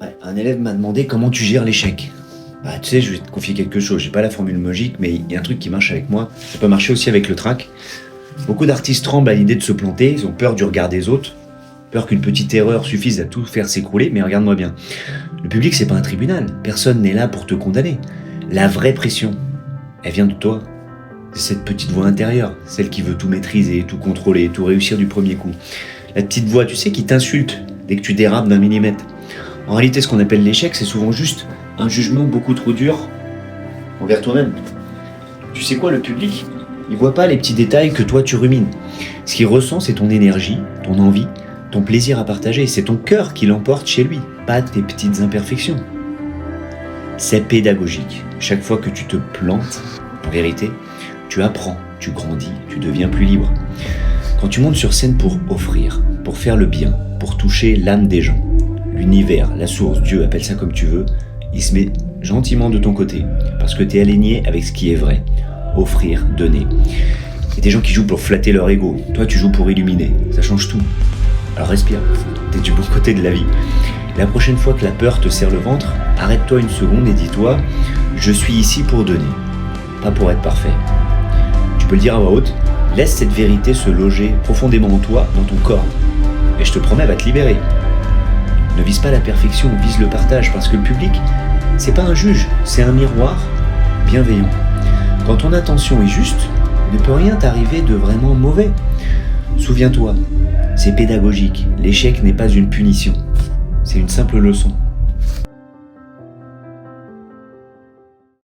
Ouais, un élève m'a demandé comment tu gères l'échec. Bah, tu sais, je vais te confier quelque chose. J'ai pas la formule magique, mais il y a un truc qui marche avec moi. Ça peut marcher aussi avec le track. Beaucoup d'artistes tremblent à l'idée de se planter. Ils ont peur du regard des autres. Peur qu'une petite erreur suffise à tout faire s'écrouler. Mais regarde-moi bien. Le public, c'est pas un tribunal. Personne n'est là pour te condamner. La vraie pression, elle vient de toi. C'est cette petite voix intérieure. Celle qui veut tout maîtriser, tout contrôler, tout réussir du premier coup. La petite voix, tu sais, qui t'insulte dès que tu dérapes d'un millimètre. En réalité, ce qu'on appelle l'échec, c'est souvent juste un jugement beaucoup trop dur envers toi-même. Tu sais quoi, le public, il voit pas les petits détails que toi tu rumines. Ce qu'il ressent, c'est ton énergie, ton envie, ton plaisir à partager. C'est ton cœur qui l'emporte chez lui, pas tes petites imperfections. C'est pédagogique. Chaque fois que tu te plantes, en vérité, tu apprends, tu grandis, tu deviens plus libre. Quand tu montes sur scène pour offrir, pour faire le bien, pour toucher l'âme des gens, l'univers, la source, Dieu, appelle ça comme tu veux, il se met gentiment de ton côté, parce que tu es aligné avec ce qui est vrai. Offrir, donner. Il y a des gens qui jouent pour flatter leur ego, toi tu joues pour illuminer, ça change tout. Alors respire, t'es du bon côté de la vie. La prochaine fois que la peur te serre le ventre, arrête-toi une seconde et dis-toi, je suis ici pour donner, pas pour être parfait. Tu peux le dire à voix haute, laisse cette vérité se loger profondément en toi, dans ton corps. Et je te promets, elle va te libérer. Ne vise pas la perfection, vise le partage, parce que le public, c'est pas un juge, c'est un miroir bienveillant. Quand ton intention est juste, ne peut rien t'arriver de vraiment mauvais. Souviens-toi, c'est pédagogique, l'échec n'est pas une punition, c'est une simple leçon.